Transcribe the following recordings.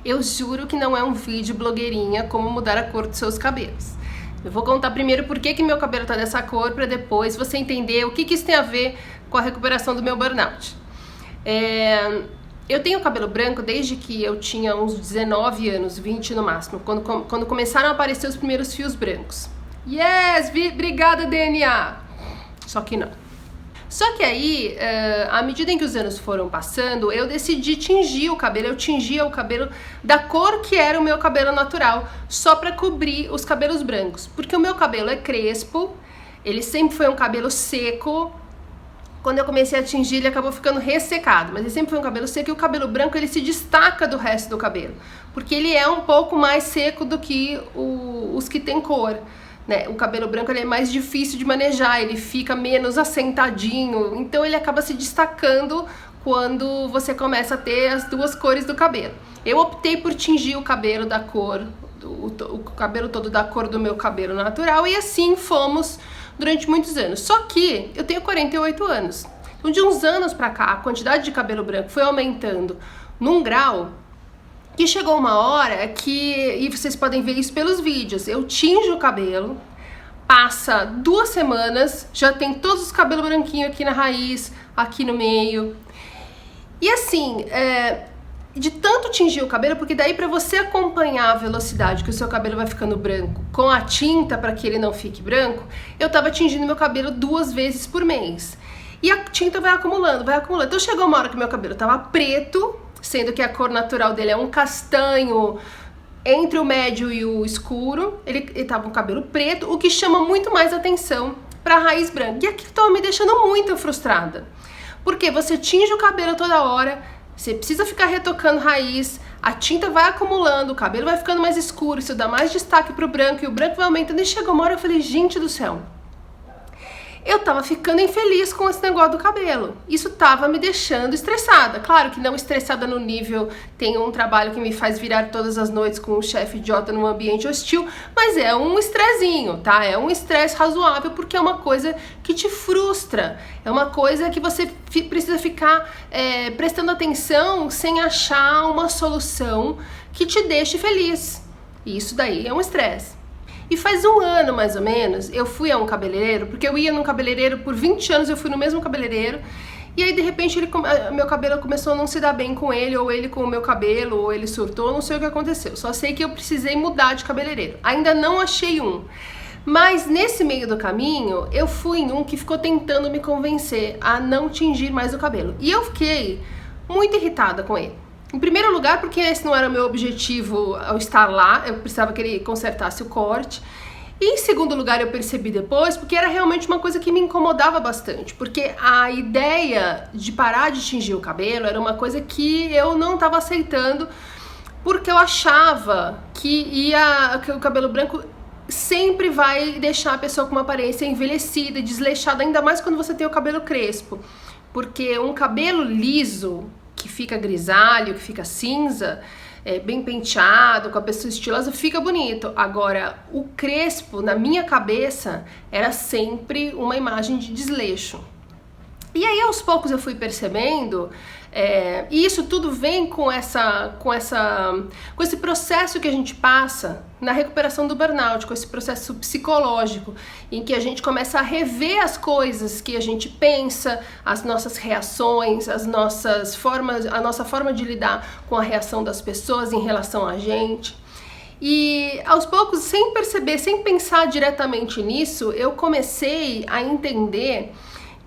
Eu juro que não é um vídeo blogueirinha como mudar a cor dos seus cabelos. Eu vou contar primeiro por que meu cabelo tá dessa cor, para depois você entender o que isso tem a ver com a recuperação do meu burnout. Eu tenho cabelo branco desde que eu tinha uns 19 anos, 20 no máximo, quando começaram a aparecer os primeiros fios brancos. Yes! Obrigada, DNA! Só que não. Só que aí, à medida em que os anos foram passando, eu decidi tingir o cabelo. Eu tingia o cabelo da cor que era o meu cabelo natural, só para cobrir os cabelos brancos. Porque o meu cabelo é crespo, ele sempre foi um cabelo seco. Quando eu comecei a tingir, ele acabou ficando ressecado, mas ele sempre foi um cabelo seco, e o cabelo branco ele se destaca do resto do cabelo, porque ele é um pouco mais seco do que os que tem cor. O cabelo branco ele é mais difícil de manejar, ele fica menos assentadinho, então ele acaba se destacando quando você começa a ter as duas cores do cabelo. Eu optei por tingir o cabelo da cor, o cabelo todo da cor do meu cabelo natural, e assim fomos durante muitos anos. Só que eu tenho 48 anos, então de uns anos pra cá a quantidade de cabelo branco foi aumentando num grau que chegou uma hora que, e vocês podem ver isso pelos vídeos, eu tinjo o cabelo, passa 2 semanas, já tem todos os cabelos branquinhos aqui na raiz, aqui no meio. E assim, de tanto tingir o cabelo, porque daí pra você acompanhar a velocidade que o seu cabelo vai ficando branco com a tinta para que ele não fique branco, eu tava tingindo meu cabelo 2 vezes por mês. E a tinta vai acumulando, vai acumulando. Então chegou uma hora que meu cabelo tava preto, sendo que a cor natural dele é um castanho entre o médio e o escuro. Ele tava com o cabelo preto, o que chama muito mais atenção para a raiz branca. E aquilo tava me deixando muito frustrada, porque você tinge o cabelo toda hora, você precisa ficar retocando raiz, a tinta vai acumulando, o cabelo vai ficando mais escuro, isso dá mais destaque pro branco, e o branco vai aumentando. E chegou uma hora eu falei, gente do céu, eu tava ficando infeliz com esse negócio do cabelo. Isso tava me deixando estressada. Claro que não estressada no nível, tenho um trabalho que me faz virar todas as noites com um chefe idiota num ambiente hostil, mas é um estressinho, tá? É um estresse razoável, porque é uma coisa que te frustra. É uma coisa que você precisa ficar prestando atenção sem achar uma solução que te deixe feliz. E isso daí é um estresse. E faz 1 ano, mais ou menos, eu fui a um cabeleireiro, porque eu ia num cabeleireiro por 20 anos, eu fui no mesmo cabeleireiro, e aí de repente meu cabelo começou a não se dar bem com ele, ou ele com o meu cabelo, ou ele surtou, não sei o que aconteceu. Só sei que eu precisei mudar de cabeleireiro. Ainda não achei um. Mas nesse meio do caminho, eu fui em um que ficou tentando me convencer a não tingir mais o cabelo. E eu fiquei muito irritada com ele. Em primeiro lugar, porque esse não era o meu objetivo ao estar lá, eu precisava que ele consertasse o corte. E em segundo lugar, eu percebi depois, porque era realmente uma coisa que me incomodava bastante, porque a ideia de parar de tingir o cabelo era uma coisa que eu não estava aceitando, porque eu achava que o cabelo branco sempre vai deixar a pessoa com uma aparência envelhecida, desleixada, ainda mais quando você tem o cabelo crespo, porque um cabelo liso, que fica grisalho, que fica cinza, bem penteado, com a pessoa estilosa, fica bonito. Agora, o crespo, na minha cabeça, era sempre uma imagem de desleixo. E aí, aos poucos, eu fui percebendo, e isso tudo vem com esse processo que a gente passa na recuperação do burnout, com esse processo psicológico, em que a gente começa a rever as coisas que a gente pensa, as nossas reações, a nossa forma de lidar com a reação das pessoas em relação a gente. E aos poucos, sem perceber, sem pensar diretamente nisso, eu comecei a entender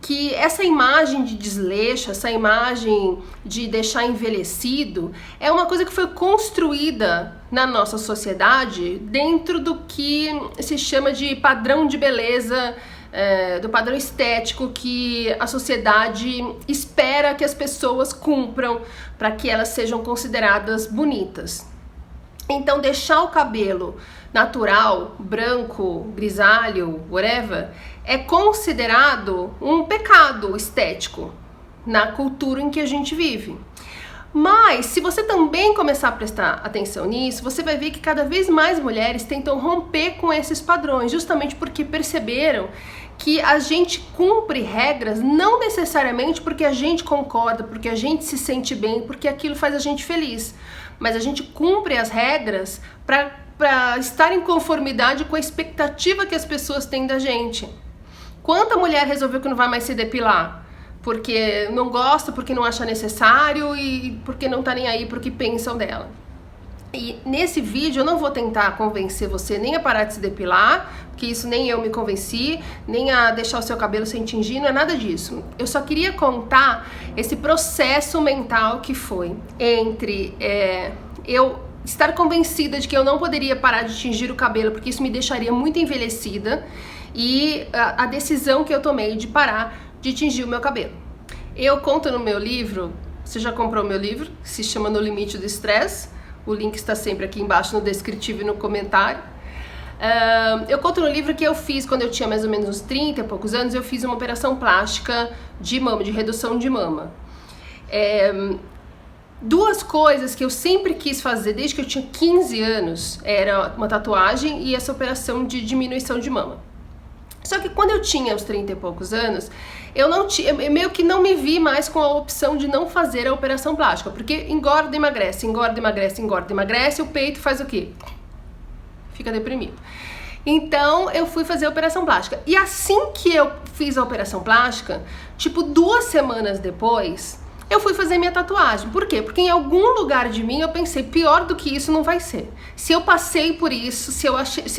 que essa imagem de desleixo, essa imagem de deixar envelhecido, é uma coisa que foi construída na nossa sociedade dentro do que se chama de padrão de beleza, do padrão estético que a sociedade espera que as pessoas cumpram para que elas sejam consideradas bonitas. Então, deixar o cabelo natural, branco, grisalho, whatever, é considerado um pecado estético na cultura em que a gente vive. Mas, se você também começar a prestar atenção nisso, você vai ver que cada vez mais mulheres tentam romper com esses padrões, justamente porque perceberam que a gente cumpre regras não necessariamente porque a gente concorda, porque a gente se sente bem, porque aquilo faz a gente feliz, mas a gente cumpre as regras para estar em conformidade com a expectativa que as pessoas têm da gente. Quanta mulher resolveu que não vai mais se depilar? Porque não gosta, porque não acha necessário e porque não tá nem aí pro que pensam dela. E nesse vídeo eu não vou tentar convencer você nem a parar de se depilar, porque isso nem eu me convenci, nem a deixar o seu cabelo sem tingir, não é nada disso. Eu só queria contar esse processo mental que foi entre eu estar convencida de que eu não poderia parar de tingir o cabelo, porque isso me deixaria muito envelhecida, e a decisão que eu tomei de parar de tingir o meu cabelo. Eu conto no meu livro, você já comprou o meu livro, se chama No Limite do Estresse, o link está sempre aqui embaixo no descritivo e no comentário. Eu conto no livro que eu fiz quando eu tinha mais ou menos uns 30 e poucos anos, eu fiz uma operação plástica de mama, de redução de mama. Duas coisas que eu sempre quis fazer desde que eu tinha 15 anos era uma tatuagem e essa operação de diminuição de mama. Só que quando eu tinha uns 30 e poucos anos, eu meio que não me vi mais com a opção de não fazer a operação plástica, porque engorda, emagrece, engorda, emagrece, engorda, emagrece, o peito faz o quê? Fica deprimido. Então eu fui fazer a operação plástica. E assim que eu fiz a operação plástica, tipo 2 semanas depois, eu fui fazer minha tatuagem. Por quê? Porque em algum lugar de mim eu pensei, pior do que isso não vai ser. Se eu passei por isso, se eu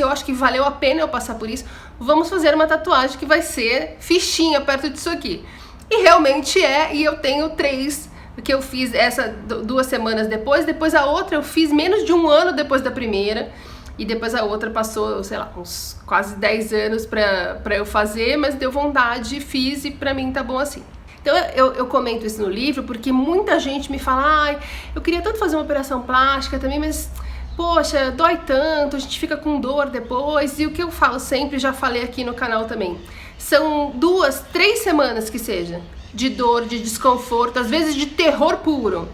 acho que valeu a pena eu passar por isso, vamos fazer uma tatuagem que vai ser fichinha perto disso aqui. E realmente é, e eu tenho 3 que eu fiz essa 2 semanas depois a outra eu fiz menos de 1 ano depois da primeira, e depois a outra passou, sei lá, uns quase 10 anos pra eu fazer, mas deu vontade, fiz e pra mim tá bom assim. Então eu comento isso no livro porque muita gente me fala, ai, eu queria tanto fazer uma operação plástica também, mas poxa, dói tanto, a gente fica com dor depois. E o que eu falo sempre, já falei aqui no canal também, são 2, 3 semanas que seja, de dor, de desconforto, às vezes de terror puro.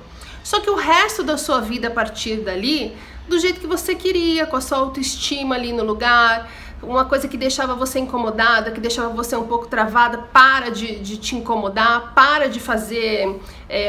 Só que o resto da sua vida a partir dali, do jeito que você queria, com a sua autoestima ali no lugar, uma coisa que deixava você incomodada, que deixava você um pouco travada, para de te incomodar, para de fazer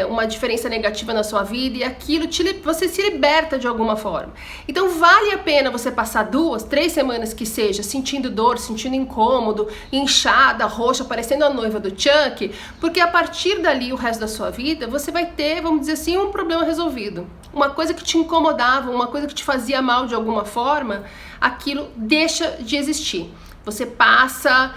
uma diferença negativa na sua vida, e aquilo você se liberta de alguma forma. Então vale a pena você passar 2, 3 semanas que seja, sentindo dor, sentindo incômodo, inchada, roxa, parecendo a noiva do Chuck, porque a partir dali, o resto da sua vida, você vai ter, vamos dizer assim, um problema resolvido. Uma coisa que te incomodava, uma coisa que te fazia mal de alguma forma, aquilo deixa de existir. Você passa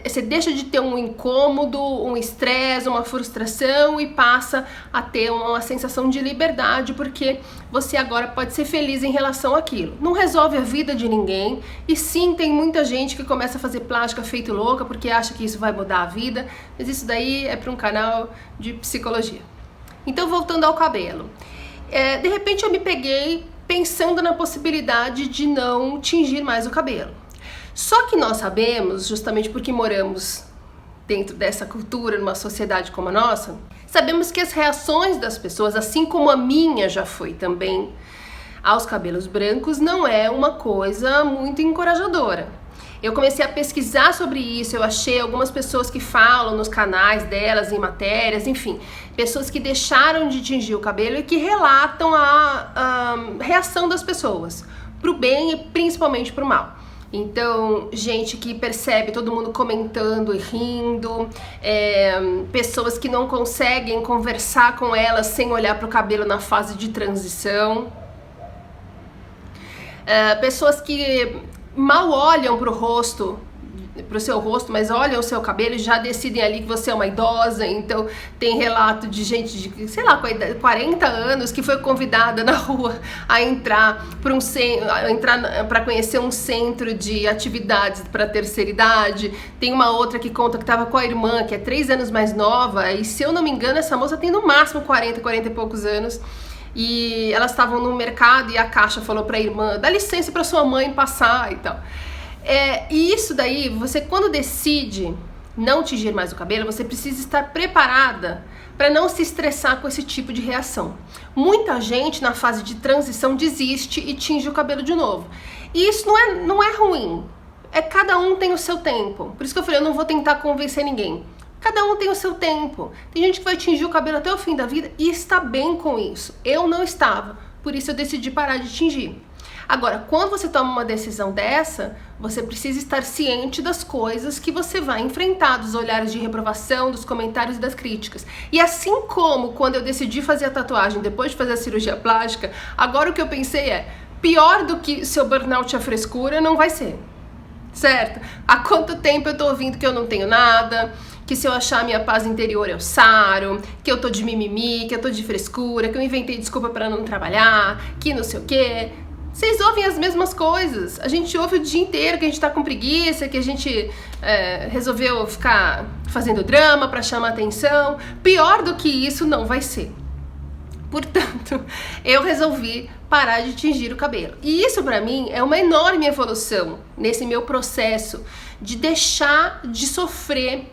você deixa de ter um incômodo, um estresse, uma frustração e passa a ter uma sensação de liberdade, porque você agora pode ser feliz em relação àquilo. Não resolve a vida de ninguém, e sim, tem muita gente que começa a fazer plástica feito louca porque acha que isso vai mudar a vida, mas isso daí é para um canal de psicologia. Então, voltando ao cabelo, de repente eu me peguei pensando na possibilidade de não tingir mais o cabelo. Só que nós sabemos, justamente porque moramos dentro dessa cultura, numa sociedade como a nossa, sabemos que as reações das pessoas, assim como a minha já foi também, aos cabelos brancos, não é uma coisa muito encorajadora. Eu comecei a pesquisar sobre isso, eu achei algumas pessoas que falam nos canais delas, em matérias, enfim, pessoas que deixaram de tingir o cabelo e que relatam a reação das pessoas, pro bem e principalmente pro mal. Então, gente que percebe todo mundo comentando e rindo, pessoas que não conseguem conversar com elas sem olhar pro cabelo na fase de transição, pessoas que mal olham pro rosto, pro seu rosto, mas olham o seu cabelo e já decidem ali que você é uma idosa. Então tem relato de gente de, sei lá, 40 anos que foi convidada na rua a entrar para conhecer um centro de atividades para terceira idade. Tem uma outra que conta que estava com a irmã, que é 3 anos mais nova, e se eu não me engano essa moça tem no máximo 40 e poucos anos. E elas estavam no mercado e a caixa falou para a irmã, dá licença para sua mãe passar e tal. E isso daí, você quando decide não tingir mais o cabelo, você precisa estar preparada para não se estressar com esse tipo de reação. Muita gente na fase de transição desiste e tinge o cabelo de novo. E isso não é ruim. cada um tem o seu tempo. Por isso que eu falei, eu não vou tentar convencer ninguém. Cada um tem o seu tempo. Tem gente que vai tingir o cabelo até o fim da vida e está bem com isso. Eu não estava, por isso eu decidi parar de tingir. Agora, quando você toma uma decisão dessa, você precisa estar ciente das coisas que você vai enfrentar, dos olhares de reprovação, dos comentários e das críticas. E assim como quando eu decidi fazer a tatuagem depois de fazer a cirurgia plástica, agora o que eu pensei é, pior do que seu burnout e a frescura não vai ser, certo? Há quanto tempo eu tô ouvindo que eu não tenho nada, que se eu achar a minha paz interior eu saro, que eu tô de mimimi, que eu tô de frescura, que eu inventei desculpa para não trabalhar, que não sei o quê. Vocês ouvem as mesmas coisas. A gente ouve o dia inteiro que a gente tá com preguiça, que a gente resolveu ficar fazendo drama pra chamar atenção. Pior do que isso não vai ser. Portanto, eu resolvi parar de tingir o cabelo. E isso pra mim é uma enorme evolução nesse meu processo de deixar de sofrer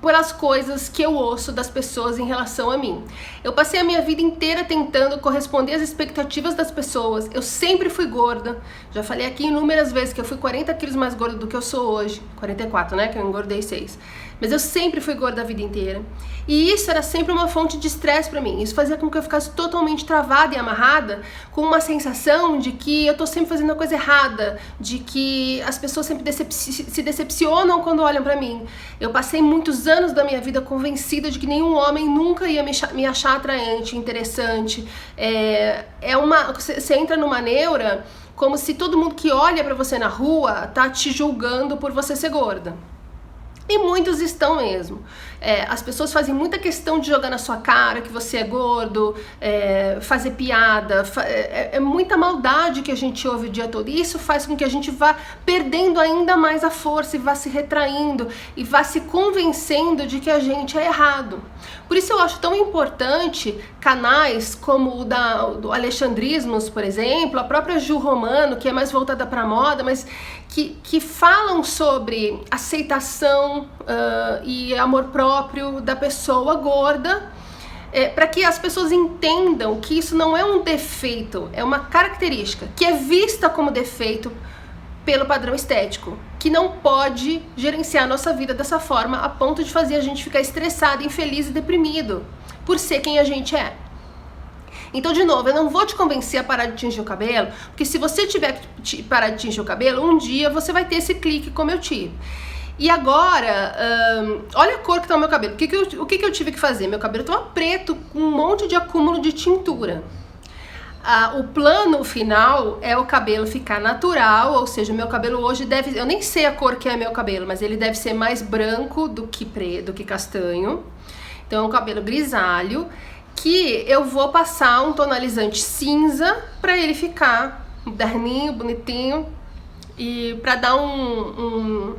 pelas coisas que eu ouço das pessoas em relação a mim. Eu passei a minha vida inteira tentando corresponder às expectativas das pessoas. Eu sempre fui gorda. Já falei aqui inúmeras vezes que eu fui 40 quilos mais gorda do que eu sou hoje. 44, né? Que eu engordei 6. Mas eu sempre fui gorda a vida inteira. E isso era sempre uma fonte de estresse pra mim. Isso fazia com que eu ficasse totalmente travada e amarrada, com uma sensação de que eu tô sempre fazendo a coisa errada, de que as pessoas sempre se decepcionam quando olham pra mim. Eu passei muitos anos da minha vida convencida de que nenhum homem nunca ia me achar atraente, interessante. Você entra numa neura como se todo mundo que olha pra você na rua tá te julgando por você ser gorda. E muitos estão mesmo. As pessoas fazem muita questão de jogar na sua cara que você é gordo, fazer piada, é muita maldade que a gente ouve o dia todo. E isso faz com que a gente vá perdendo ainda mais a força e vá se retraindo e vá se convencendo de que a gente é errado. Por isso eu acho tão importante canais como o do Alexandrismos, por exemplo, a própria Ju Romano, que é mais voltada para moda, mas que falam sobre aceitação e amor próprio da pessoa gorda, para que as pessoas entendam que isso não é um defeito, é uma característica que é vista como defeito pelo padrão estético, que não pode gerenciar a nossa vida dessa forma a ponto de fazer a gente ficar estressado, infeliz e deprimido por ser quem a gente é. Então, de novo, eu não vou te convencer a parar de tingir o cabelo, porque se você tiver que parar de tingir o cabelo, um dia você vai ter esse clique como eu tive. E agora, olha a cor que tá o meu cabelo. O que eu tive que fazer? Meu cabelo tava preto, com um monte de acúmulo de tintura. O plano final é o cabelo ficar natural, ou seja, o meu cabelo hoje deve... Eu nem sei a cor que é meu cabelo, mas ele deve ser mais branco do que castanho. Então é um cabelo grisalho, que eu vou passar um tonalizante cinza pra ele ficar moderninho, bonitinho, e pra dar uma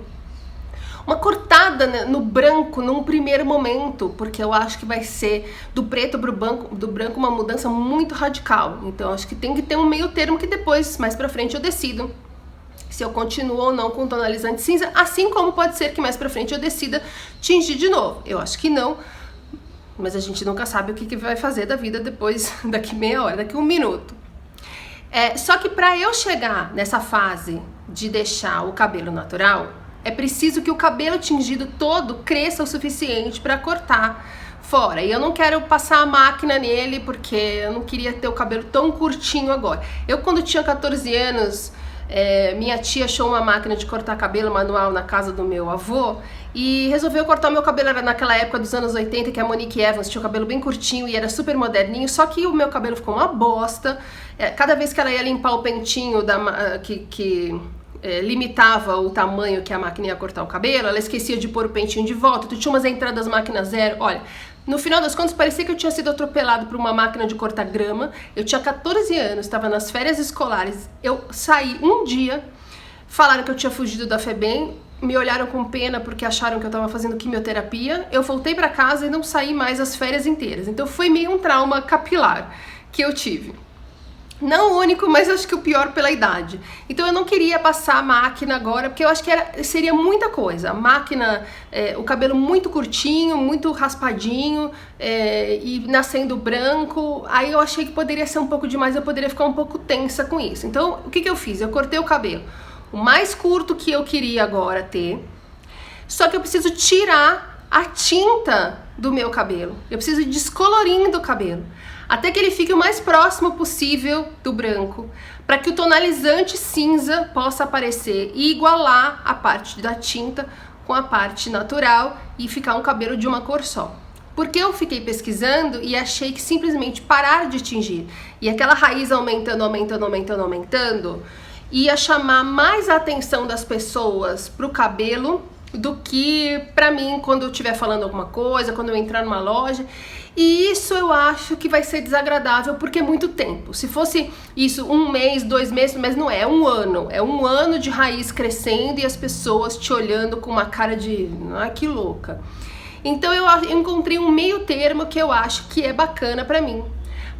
cortada no branco num primeiro momento, porque eu acho que vai ser do preto pro branco uma mudança muito radical. Então eu acho que tem que ter um meio termo que depois, mais pra frente, eu decido se eu continuo ou não com tonalizante cinza, assim como pode ser que mais pra frente eu decida tingir de novo. Eu acho que não, mas a gente nunca sabe o que vai fazer da vida depois, daqui meia hora, daqui 1 minuto. Só que para eu chegar nessa fase de deixar o cabelo natural, é preciso que o cabelo tingido todo cresça o suficiente para cortar fora. E eu não quero passar a máquina nele, porque eu não queria ter o cabelo tão curtinho agora. Eu, quando tinha 14 anos, minha tia achou uma máquina de cortar cabelo manual na casa do meu avô e resolveu cortar o meu cabelo. Era naquela época dos anos 80 que a Monique Evans tinha o cabelo bem curtinho e era super moderninho, só que o meu cabelo ficou uma bosta. Cada vez que ela ia limpar o pentinho que limitava o tamanho que a máquina ia cortar o cabelo, ela esquecia de pôr o pentinho de volta. Tu tinha umas entradas máquina zero. Olha, no final das contas parecia que eu tinha sido atropelado por uma máquina de cortar grama. Eu tinha 14 anos, estava nas férias escolares, eu saí um dia, falaram que eu tinha fugido da FEBEM, me olharam com pena porque acharam que eu estava fazendo quimioterapia. Eu voltei para casa e não saí mais as férias inteiras. Então foi meio um trauma capilar que eu tive. Não o único, mas acho que o pior pela idade. Então eu não queria passar a máquina agora, porque eu acho que seria muita coisa. A máquina, o cabelo muito curtinho, muito raspadinho, e nascendo branco. Aí eu achei que poderia ser um pouco demais, eu poderia ficar um pouco tensa com isso. Então o que eu fiz? Eu cortei o cabelo o mais curto que eu queria agora ter, só que eu preciso tirar a tinta do meu cabelo, eu preciso ir descolorindo o cabelo, até que ele fique o mais próximo possível do branco, para que o tonalizante cinza possa aparecer e igualar a parte da tinta com a parte natural e ficar um cabelo de uma cor só. Porque eu fiquei pesquisando e achei que simplesmente parar de tingir e aquela raiz aumentando, ia chamar mais a atenção das pessoas pro cabelo do que pra mim quando eu estiver falando alguma coisa, quando eu entrar numa loja. E isso eu acho que vai ser desagradável porque é muito tempo. Se fosse isso 1 mês, 2 meses, mas não é, é 1 ano. É 1 ano de raiz crescendo e as pessoas te olhando com uma cara de ai que louca. Então eu encontrei um meio termo que eu acho que é bacana pra mim,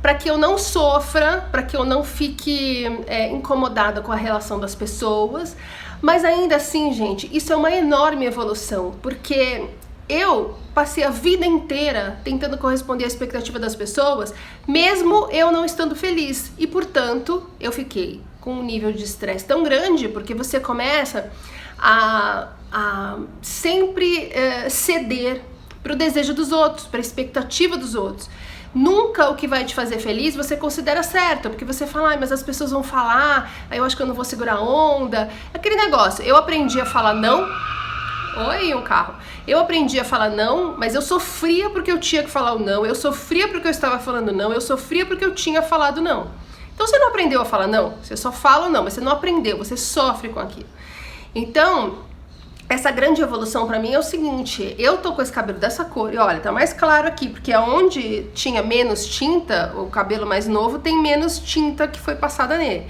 para que eu não sofra, para que eu não fique incomodada com a relação das pessoas. Mas ainda assim, gente, isso é uma enorme evolução, porque eu passei a vida inteira tentando corresponder à expectativa das pessoas, mesmo eu não estando feliz. E, portanto, eu fiquei com um nível de estresse tão grande, porque você começa a sempre ceder para o desejo dos outros, para a expectativa dos outros. Nunca o que vai te fazer feliz você considera certo, porque você fala, mas as pessoas vão falar, aí eu acho que eu não vou segurar a onda. Aquele negócio, eu aprendi a falar não. Oi, um carro. Eu aprendi a falar não, mas eu sofria porque eu tinha que falar o não, eu sofria porque eu estava falando não, eu sofria porque eu tinha falado não. Então você não aprendeu a falar não, você só fala não, mas você não aprendeu, você sofre com aquilo. Então, essa grande evolução pra mim é o seguinte, eu tô com esse cabelo dessa cor, e olha, tá mais claro aqui, porque onde tinha menos tinta, o cabelo mais novo tem menos tinta que foi passada nele.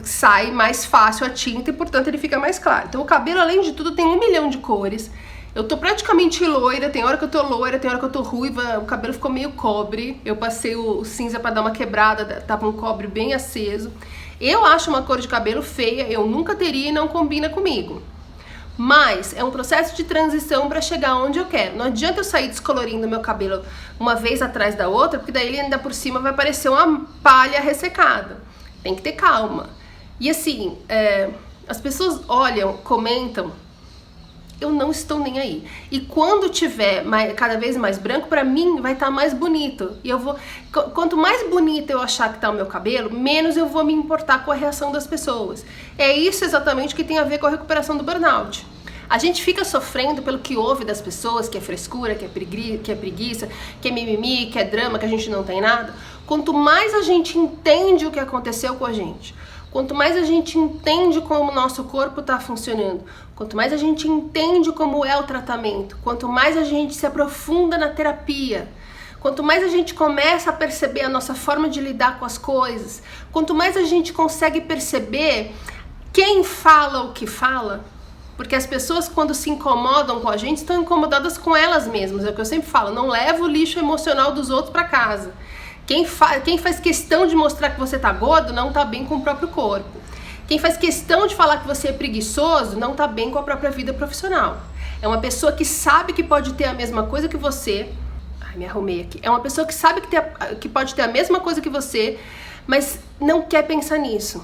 Sai mais fácil a tinta e, portanto, ele fica mais claro. Então o cabelo, além de tudo, tem 1 milhão de cores. Eu tô praticamente loira, tem hora que eu tô loira, tem hora que eu tô ruiva, o cabelo ficou meio cobre. Eu passei o cinza pra dar uma quebrada, tava um cobre bem aceso. Eu acho uma cor de cabelo feia, eu nunca teria e não combina comigo. Mas é um processo de transição para chegar onde eu quero. Não adianta eu sair descolorindo meu cabelo uma vez atrás da outra, porque daí ele ainda por cima vai parecer uma palha ressecada. Tem que ter calma. E assim, as pessoas olham, comentam, eu não estou nem aí. E quando tiver cada vez mais branco, pra mim vai estar mais bonito. E eu vou, quanto mais bonito eu achar que tá o meu cabelo, menos eu vou me importar com a reação das pessoas. É isso exatamente que tem a ver com a recuperação do burnout. A gente fica sofrendo pelo que ouve das pessoas, que é frescura, que é preguiça, que é mimimi, que é drama, que a gente não tem nada. Quanto mais a gente entende o que aconteceu com a gente, quanto mais a gente entende como o nosso corpo está funcionando, quanto mais a gente entende como é o tratamento, quanto mais a gente se aprofunda na terapia, quanto mais a gente começa a perceber a nossa forma de lidar com as coisas, quanto mais a gente consegue perceber quem fala o que fala, porque as pessoas quando se incomodam com a gente estão incomodadas com elas mesmas, é o que eu sempre falo, não leva o lixo emocional dos outros para casa. Quem faz questão de mostrar que você tá gordo não tá bem com o próprio corpo. Quem faz questão de falar que você é preguiçoso não tá bem com a própria vida profissional. É uma pessoa que sabe que pode ter a mesma coisa que você. Ai, me arrumei aqui. É uma pessoa que sabe que pode ter a mesma coisa que você, mas não quer pensar nisso.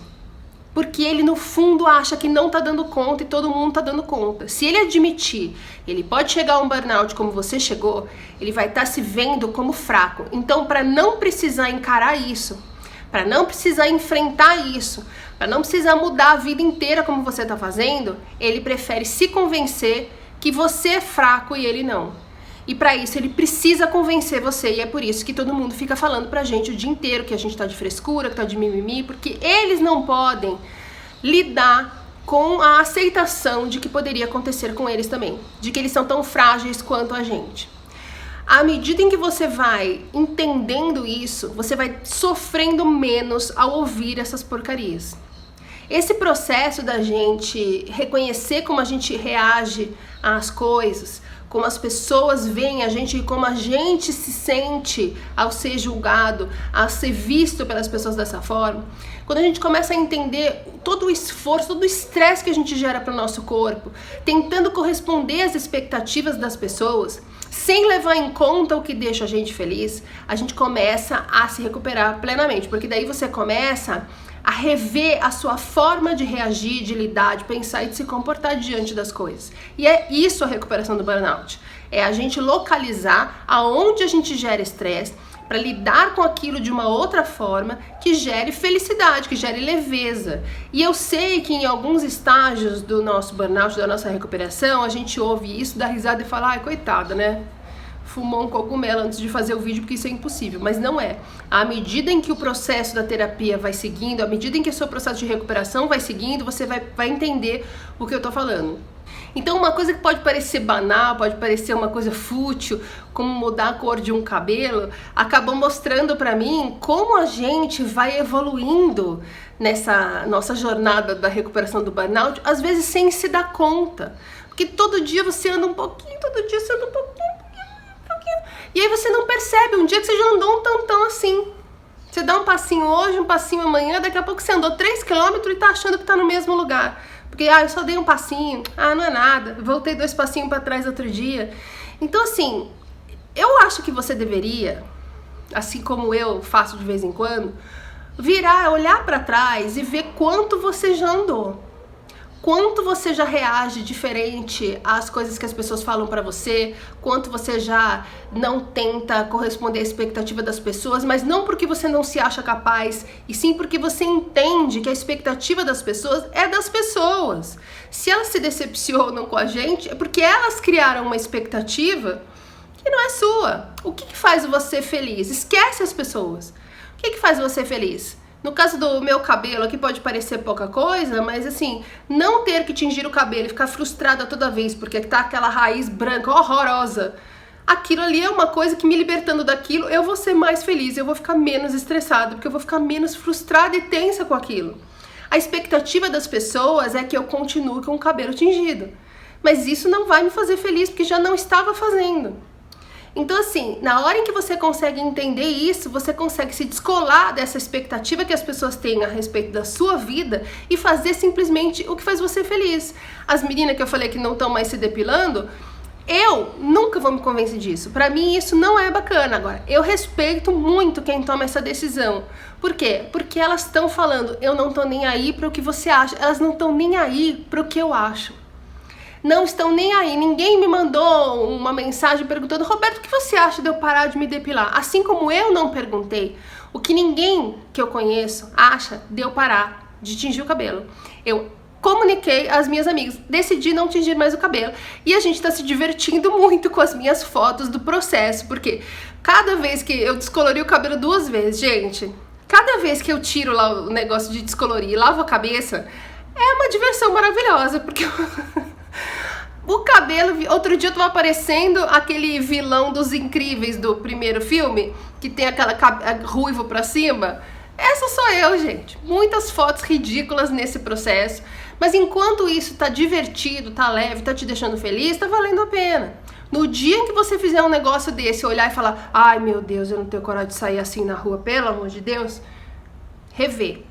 Porque ele no fundo acha que não tá dando conta e todo mundo tá dando conta. Se ele admitir, ele pode chegar a um burnout como você chegou, ele vai estar se vendo como fraco. Então, para não precisar encarar isso, para não precisar enfrentar isso, para não precisar mudar a vida inteira como você tá fazendo, ele prefere se convencer que você é fraco e ele não. E para isso ele precisa convencer você, e é por isso que todo mundo fica falando pra gente o dia inteiro que a gente tá de frescura, que tá de mimimi, porque eles não podem lidar com a aceitação de que poderia acontecer com eles também, de que eles são tão frágeis quanto a gente. À medida em que você vai entendendo isso, você vai sofrendo menos ao ouvir essas porcarias. Esse processo da gente reconhecer como a gente reage às coisas, como as pessoas veem a gente e como a gente se sente ao ser julgado, ao ser visto pelas pessoas dessa forma. Quando a gente começa a entender todo o esforço, todo o estresse que a gente gera para o nosso corpo, tentando corresponder às expectativas das pessoas, sem levar em conta o que deixa a gente feliz, a gente começa a se recuperar plenamente, porque daí você começa a rever a sua forma de reagir, de lidar, de pensar e de se comportar diante das coisas. E é isso a recuperação do burnout. É a gente localizar aonde a gente gera estresse para lidar com aquilo de uma outra forma que gere felicidade, que gere leveza. E eu sei que em alguns estágios do nosso burnout, da nossa recuperação, a gente ouve isso, dá risada e fala, ai, coitada, né? Fumou um cogumelo antes de fazer o vídeo porque isso é impossível, mas não é. À medida em que o processo da terapia vai seguindo, à medida em que o seu processo de recuperação vai seguindo, você vai entender o que eu tô falando. Então uma coisa que pode parecer banal, pode parecer uma coisa fútil, como mudar a cor de um cabelo, acabou mostrando pra mim como a gente vai evoluindo nessa nossa jornada da recuperação do burnout, às vezes sem se dar conta. Porque todo dia você anda um pouquinho, todo dia você anda um pouquinho. E aí você não percebe, um dia que você já andou um tantão assim. Você dá um passinho hoje, um passinho amanhã, daqui a pouco você andou 3 km e tá achando que tá no mesmo lugar. Porque, eu só dei um passinho, não é nada, voltei 2 passinhos pra trás outro dia. Então, assim, eu acho que você deveria, assim como eu faço de vez em quando, olhar pra trás e ver quanto você já andou. Quanto você já reage diferente às coisas que as pessoas falam pra você, quanto você já não tenta corresponder à expectativa das pessoas, mas não porque você não se acha capaz, e sim porque você entende que a expectativa das pessoas é das pessoas. Se elas se decepcionam com a gente, é porque elas criaram uma expectativa que não é sua. O que faz você feliz? Esquece as pessoas. O que faz você feliz? No caso do meu cabelo aqui pode parecer pouca coisa, mas assim, não ter que tingir o cabelo e ficar frustrada toda vez porque tá aquela raiz branca horrorosa, aquilo ali é uma coisa que me libertando daquilo, eu vou ser mais feliz, eu vou ficar menos estressada, porque eu vou ficar menos frustrada e tensa com aquilo. A expectativa das pessoas é que eu continue com o cabelo tingido, mas isso não vai me fazer feliz porque já não estava fazendo. Então assim, na hora em que você consegue entender isso, você consegue se descolar dessa expectativa que as pessoas têm a respeito da sua vida e fazer simplesmente o que faz você feliz. As meninas que eu falei que não estão mais se depilando, eu nunca vou me convencer disso. Pra mim isso não é bacana. Agora, eu respeito muito quem toma essa decisão. Por quê? Porque elas estão falando, eu não tô nem aí para o que você acha. Elas não estão nem aí para o que eu acho. Não estão nem aí, ninguém me mandou uma mensagem perguntando, Roberto, o que você acha de eu parar de me depilar? Assim como eu não perguntei o que ninguém que eu conheço acha de eu parar de tingir o cabelo. Eu comuniquei às minhas amigas, decidi não tingir mais o cabelo e a gente tá se divertindo muito com as minhas fotos do processo, porque cada vez que eu descolori o cabelo 2 vezes, gente, cada vez que eu tiro lá o negócio de descolorir e lavo a cabeça, é uma diversão maravilhosa, porque o cabelo, outro dia eu tava aparecendo aquele vilão dos Incríveis do primeiro filme, que tem aquela ruivo pra cima. Essa sou eu, gente. Muitas fotos ridículas nesse processo, mas enquanto isso tá divertido, tá leve, tá te deixando feliz, tá valendo a pena. No dia em que você fizer um negócio desse, olhar e falar, ai meu Deus, eu não tenho coragem de sair assim na rua, pelo amor de Deus, rever.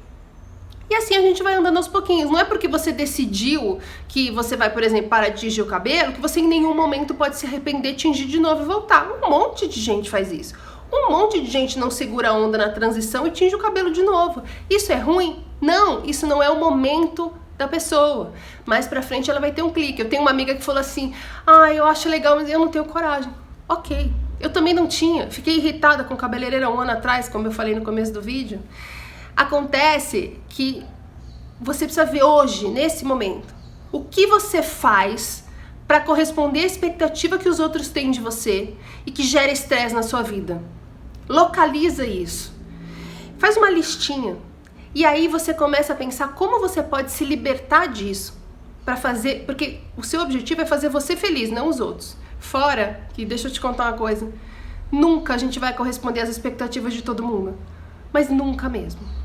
E assim a gente vai andando aos pouquinhos. Não é porque você decidiu que você vai, por exemplo, parar de tingir o cabelo, que você em nenhum momento pode se arrepender, tingir de novo e voltar. Um monte de gente faz isso. Um monte de gente não segura a onda na transição e tinge o cabelo de novo. Isso é ruim? Não, isso não é o momento da pessoa. Mais pra frente ela vai ter um clique. Eu tenho uma amiga que falou assim, eu acho legal, mas eu não tenho coragem. Ok, eu também não tinha. Fiquei irritada com cabeleireira 1 ano atrás, como eu falei no começo do vídeo. Acontece que você precisa ver hoje, nesse momento, o que você faz para corresponder à expectativa que os outros têm de você e que gera estresse na sua vida. Localiza isso. Faz uma listinha. E aí você começa a pensar como você pode se libertar disso. Porque o seu objetivo é fazer você feliz, não os outros. Fora, que deixa eu te contar uma coisa, nunca a gente vai corresponder às expectativas de todo mundo. Mas nunca mesmo.